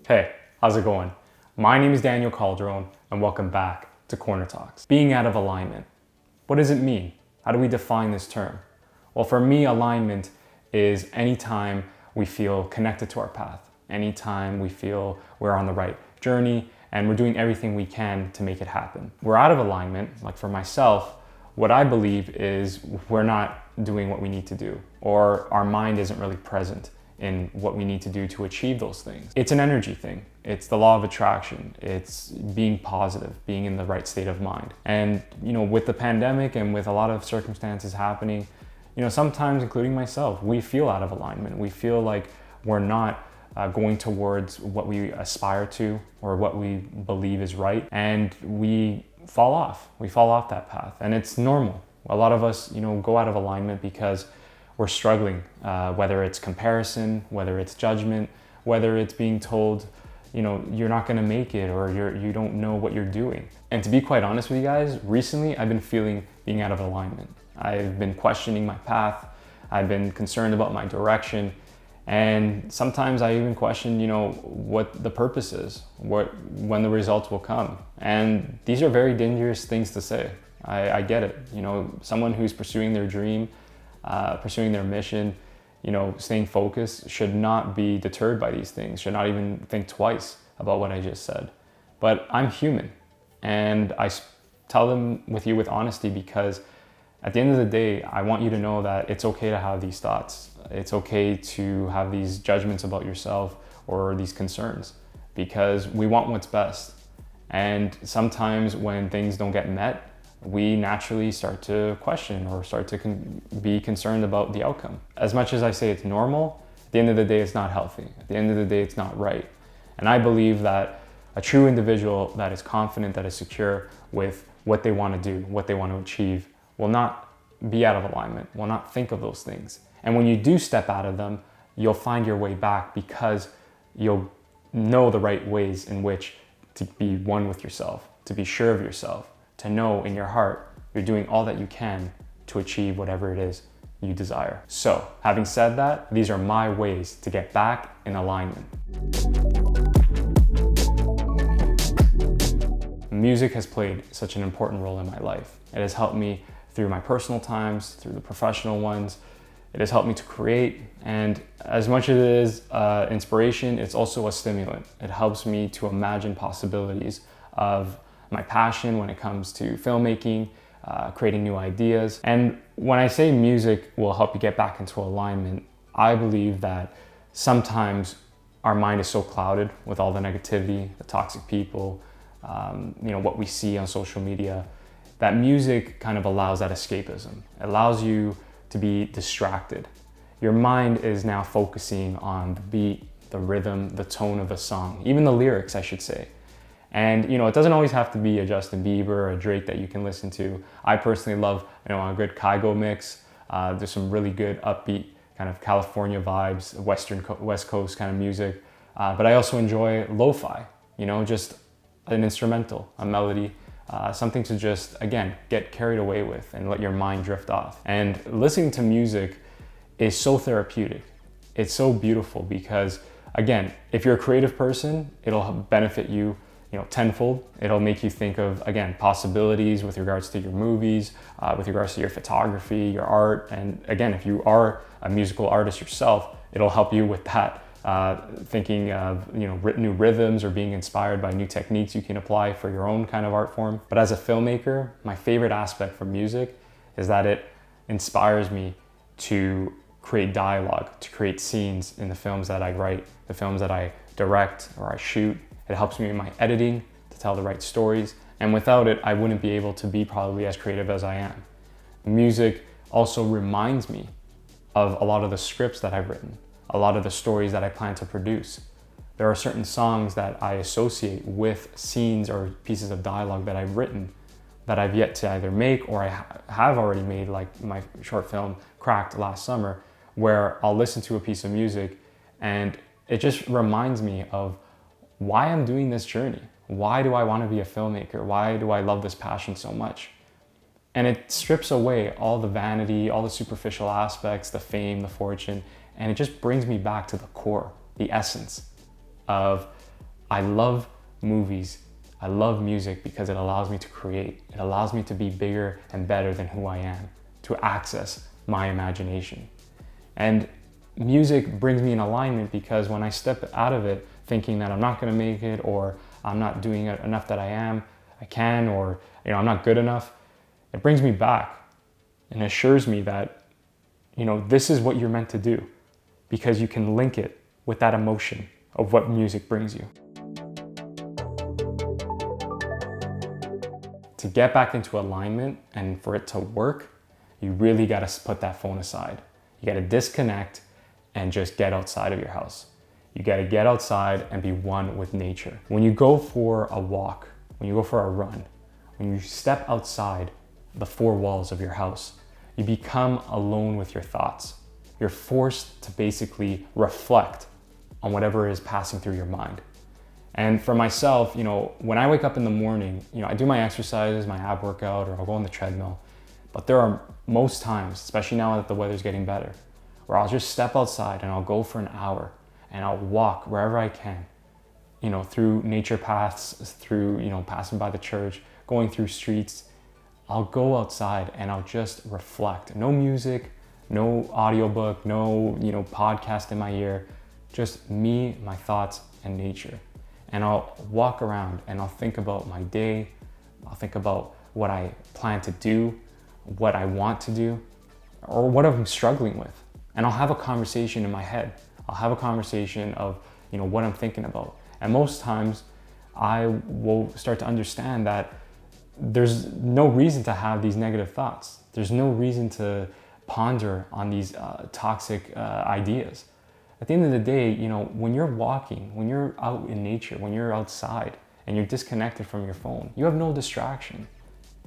Hey, how's it going? My name is Daniel Calderon and welcome back to Corner Talks. Being out of alignment. What does it mean? How do we define this term? Well, for me, alignment is anytime we feel connected to our path, anytime we feel we're on the right journey and we're doing everything we can to make it happen. We're out of alignment, like for myself, what I believe is we're not doing what we need to do, or our mind isn't really present in what we need to do to achieve those things. It's an energy thing. It's the law of attraction. It's being positive, being in the right state of mind. And, with the pandemic and with a lot of circumstances happening, sometimes, including myself, we feel out of alignment. We feel like we're not going towards what we aspire to or what we believe is right. And we fall off. We fall off that path. And it's normal. A lot of us, go out of alignment because we're struggling, whether it's comparison, whether it's judgment, whether it's being told, you're not gonna make it or you don't know what you're doing. And to be quite honest with you guys, recently I've been feeling being out of alignment. I've been questioning my path. I've been concerned about my direction. And sometimes I even question, what the purpose is, when the results will come. And these are very dangerous things to say. I get it. Someone who's pursuing their dream, pursuing their mission, staying focused should not be deterred by these things, should not even think twice about what I just said. But I'm human, and I tell them with honesty because at the end of the day, I want you to know that it's okay to have these thoughts. It's okay to have these judgments about yourself or these concerns because we want what's best. And sometimes when things don't get met, we naturally start to question or start to be concerned about the outcome. As much as I say it's normal, at the end of the day, it's not healthy. At the end of the day, it's not right. And I believe that a true individual that is confident, that is secure with what they want to do, what they want to achieve, will not be out of alignment, will not think of those things. And when you do step out of them, you'll find your way back because you'll know the right ways in which to be one with yourself, to be sure of yourself, to know in your heart you're doing all that you can to achieve whatever it is you desire. So, having said that, these are my ways to get back in alignment. Music has played such an important role in my life. It has helped me through my personal times, through the professional ones. It has helped me to create, and as much as it is inspiration, it's also a stimulant. It helps me to imagine possibilities of my passion when it comes to filmmaking, creating new ideas. And when I say music will help you get back into alignment, I believe that sometimes our mind is so clouded with all the negativity, the toxic people, what we see on social media, that music kind of allows that escapism. It allows you to be distracted. Your mind is now focusing on the beat, the rhythm, the tone of the song, even the lyrics, I should say. And it doesn't always have to be a Justin Bieber or a Drake that you can listen to. I personally love a good Kygo mix. There's some really good upbeat kind of California vibes, West Coast kind of music. But I also enjoy lo-fi, just an instrumental, a melody, something to just, again, get carried away with and let your mind drift off. And listening to music is so therapeutic. It's so beautiful because, again, if you're a creative person, it'll benefit you tenfold. It'll make you think of, again, possibilities with regards to your movies, with regards to your photography, your art. And again, if you are a musical artist yourself, it'll help you with that, thinking of, new rhythms or being inspired by new techniques you can apply for your own kind of art form. But as a filmmaker, my favorite aspect for music is that it inspires me to create dialogue, to create scenes in the films that I write, the films that I direct or I shoot. It helps me in my editing to tell the right stories. And without it, I wouldn't be able to be probably as creative as I am. Music also reminds me of a lot of the scripts that I've written, a lot of the stories that I plan to produce. There are certain songs that I associate with scenes or pieces of dialogue that I've written that I've yet to either make or I have already made, like my short film Cracked last summer, where I'll listen to a piece of music and it just reminds me of why I'm doing this journey. Why do I want to be a filmmaker? Why do I love this passion so much? And it strips away all the vanity, all the superficial aspects, the fame, the fortune, and it just brings me back to the core, the essence of I love movies. I love music because it allows me to create. It allows me to be bigger and better than who I am, to access my imagination. And music brings me in alignment because when I step out of it thinking that I'm not going to make it, or I'm not doing enough that I can, or I'm not good enough, it brings me back and assures me that this is what you're meant to do, because you can link it with that emotion of what music brings you. To get back into alignment and for it to work, you really got to put that phone aside. You got to disconnect and just get outside of your house. You got to get outside and be one with nature. When you go for a walk, when you go for a run, when you step outside the four walls of your house, you become alone with your thoughts. You're forced to basically reflect on whatever is passing through your mind. And for myself, when I wake up in the morning, I do my exercises, my ab workout, or I'll go on the treadmill. But there are most times, especially now that the weather's getting better, where I'll just step outside and I'll go for an hour and I'll walk wherever I can, through nature paths, through, passing by the church, going through streets. I'll go outside and I'll just reflect. No music, no audiobook, no, podcast in my ear, just me, my thoughts, and nature. And I'll walk around and I'll think about my day. I'll think about what I plan to do, what I want to do, or what I'm struggling with. And I'll have a conversation in my head. I'll have a conversation of, what I'm thinking about. And most times I will start to understand that there's no reason to have these negative thoughts. There's no reason to ponder on these toxic ideas. At the end of the day, when you're walking, when you're out in nature, when you're outside and you're disconnected from your phone, you have no distraction.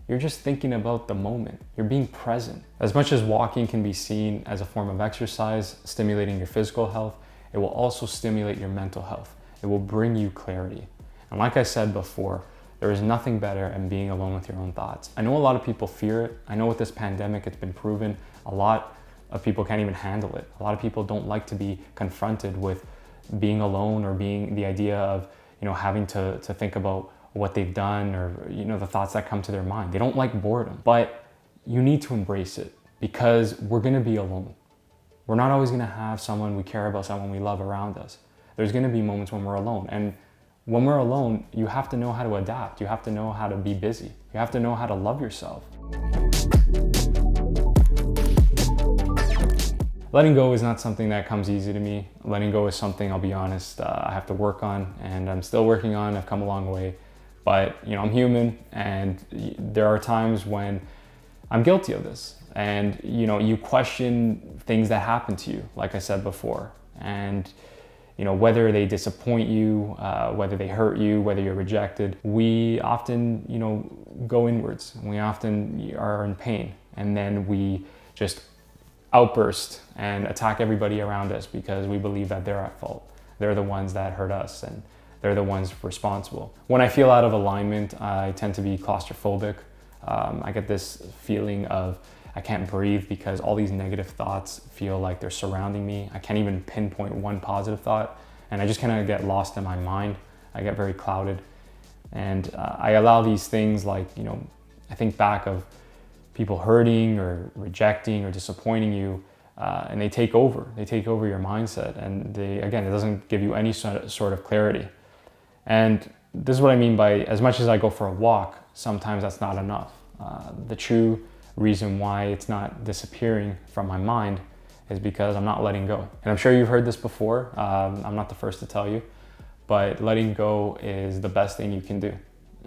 You're just thinking about the moment. You're being present. As much as walking can be seen as a form of exercise, stimulating your physical health, it will also stimulate your mental health. It will bring you clarity. And like I said before, there is nothing better than being alone with your own thoughts. I know a lot of people fear it. I know with this pandemic, it's been proven a lot of people can't even handle it. A lot of people don't like to be confronted with being alone, or being the idea of, having to think about what they've done, or, the thoughts that come to their mind. They don't like boredom, but you need to embrace it, because we're gonna be alone. We're not always gonna have someone we care about, someone we love around us. There's gonna be moments when we're alone. And when we're alone, you have to know how to adapt. You have to know how to be busy. You have to know how to love yourself. Letting go is not something that comes easy to me. Letting go is something, I'll be honest, I have to work on, and I'm still working on. I've come a long way, but I'm human, and there are times when I'm guilty of this. And you question things that happen to you, like I said before, and whether they disappoint you, whether they hurt you, whether you're rejected, we often, go inwards. We often are in pain, and then we just outburst and attack everybody around us because we believe that they're at fault. They're the ones that hurt us, and they're the ones responsible. When I feel out of alignment, I tend to be claustrophobic. I get this feeling of I can't breathe because all these negative thoughts feel like they're surrounding me. I can't even pinpoint one positive thought, and I just kind of get lost in my mind. I get very clouded, and I allow these things like, I think back of people hurting or rejecting or disappointing you, and they take over. They take over your mindset, and it doesn't give you any sort of clarity. And this is what I mean by, as much as I go for a walk, sometimes that's not enough. The true reason why it's not disappearing from my mind is because I'm not letting go. And I'm sure you've heard this before. I'm not the first to tell you, but letting go is the best thing you can do.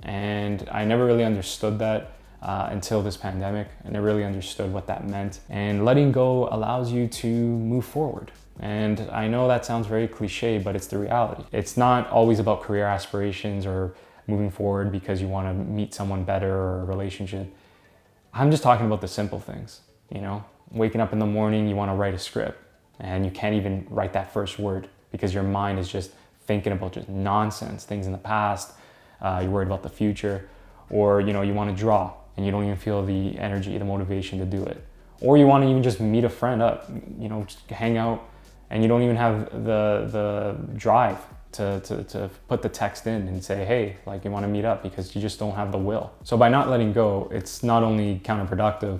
And I never really understood that until this pandemic. I never really understood what that meant. And letting go allows you to move forward. And I know that sounds very cliche, but it's the reality. It's not always about career aspirations or moving forward because you want to meet someone better or a relationship. I'm just talking about the simple things, waking up in the morning, you want to write a script and you can't even write that first word because your mind is just thinking about just nonsense, things in the past, you're worried about the future, or you want to draw and you don't even feel the energy, the motivation to do it. Or you want to even just meet a friend up, just hang out, and you don't even have the drive to put the text in and say, hey, like, you want to meet up, because you just don't have the will. So by not letting go, it's not only counterproductive,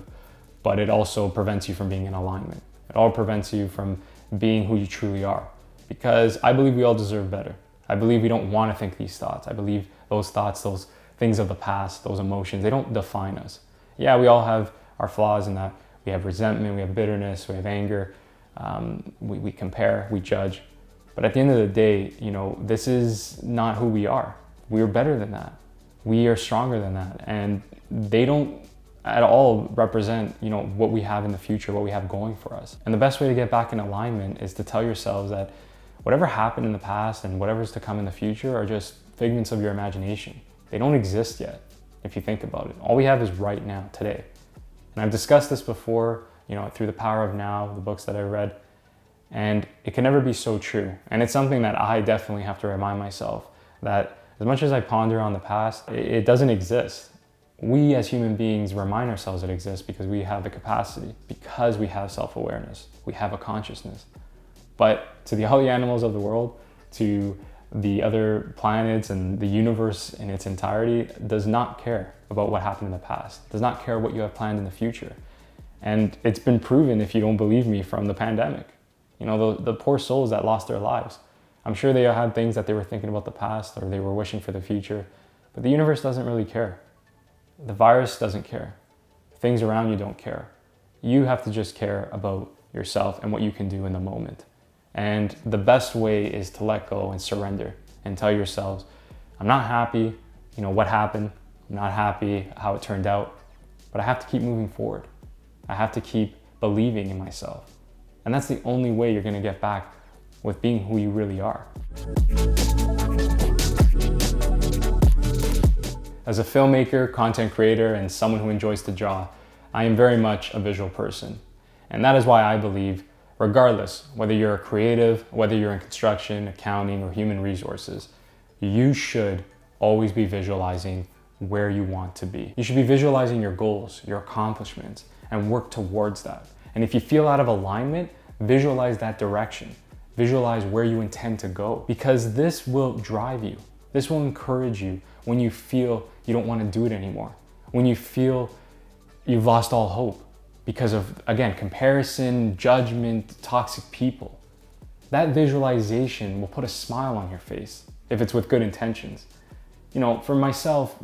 but it also prevents you from being in alignment. It all prevents you from being who you truly are, because I believe we all deserve better. I believe we don't want to think these thoughts. I believe those thoughts, those things of the past, those emotions, they don't define us. Yeah, we all have our flaws in that. We have resentment, we have bitterness, we have anger, we compare, we judge. But at the end of the day, you know, this is not who we are. We are better than that. We are stronger than that. And they don't at all represent, you know, what we have in the future, what we have going for us. And the best way to get back in alignment is to tell yourselves that whatever happened in the past and whatever's to come in the future are just figments of your imagination. They don't exist yet, if you think about it. All we have is right now, today. And I've discussed this before, you know, through The Power of Now, the books that I read, and it can never be so true. And it's something that I definitely have to remind myself that as much as I ponder on the past, it doesn't exist. We as human beings remind ourselves it exists because we have the capacity, because we have self-awareness, we have a consciousness. But to all the animals of the world, to the other planets and the universe in its entirety, does not care about what happened in the past, does not care what you have planned in the future. And it's been proven, if you don't believe me, from the pandemic. You know, the poor souls that lost their lives. I'm sure they had things that they were thinking about the past, or they were wishing for the future, but the universe doesn't really care. The virus doesn't care. Things around you don't care. You have to just care about yourself and what you can do in the moment. And the best way is to let go and surrender and tell yourselves, I'm not happy, you know, what happened. I'm not happy how it turned out, but I have to keep moving forward. I have to keep believing in myself. And that's the only way you're gonna get back with being who you really are. As a filmmaker, content creator, and someone who enjoys to draw, I am very much a visual person. And that is why I believe, regardless, whether you're a creative, whether you're in construction, accounting, or human resources, you should always be visualizing where you want to be. You should be visualizing your goals, your accomplishments, and work towards that. And if you feel out of alignment, visualize that direction. Visualize where you intend to go, because this will drive you. This will encourage you when you feel you don't want to do it anymore. When you feel you've lost all hope because of, again, comparison, judgment, toxic people. That visualization will put a smile on your face if it's with good intentions. You know, for myself,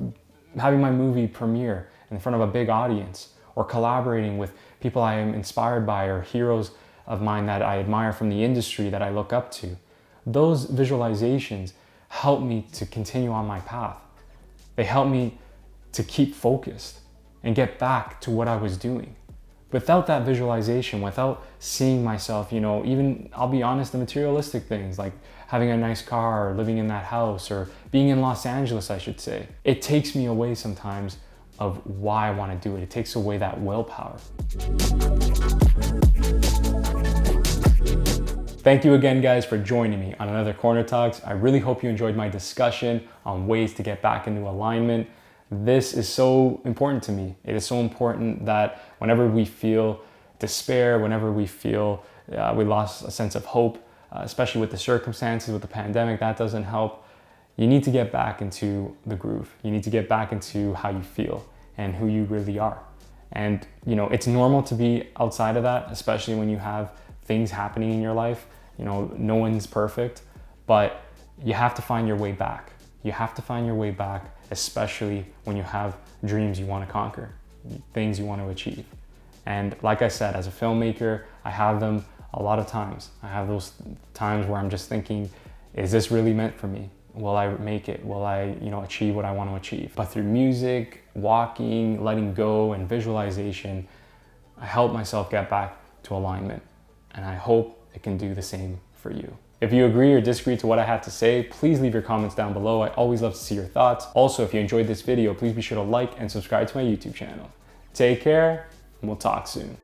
having my movie premiere in front of a big audience, or collaborating with people I am inspired by, or heroes of mine that I admire from the industry that I look up to, those visualizations help me to continue on my path. They help me to keep focused and get back to what I was doing. Without that visualization, without seeing myself, you know, even, I'll be honest, the materialistic things like having a nice car, or living in that house, or being in Los Angeles, I should say, it takes me away sometimes of why I want to do it. It takes away that willpower. Thank you again, guys, for joining me on another Corner Talks. I really hope you enjoyed my discussion on ways to get back into alignment. This is so important to me. It is so important that whenever we feel despair, whenever we feel we lost a sense of hope, especially with the circumstances, with the pandemic, that doesn't help. You need to get back into the groove. You need to get back into how you feel and who you really are. And, you know, it's normal to be outside of that, especially when you have things happening in your life. You know, no one's perfect, but you have to find your way back. You have to find your way back, especially when you have dreams you want to conquer, things you want to achieve. And like I said, as a filmmaker, I have them a lot of times. I have those times where I'm just thinking, is this really meant for me? Will I make it? Will I, you know, achieve what I want to achieve? But through music, walking, letting go, and visualization, I help myself get back to alignment. And I hope it can do the same for you. If you agree or disagree to what I had to say, please leave your comments down below. I always love to see your thoughts. Also, if you enjoyed this video, please be sure to like and subscribe to my YouTube channel. Take care, and we'll talk soon.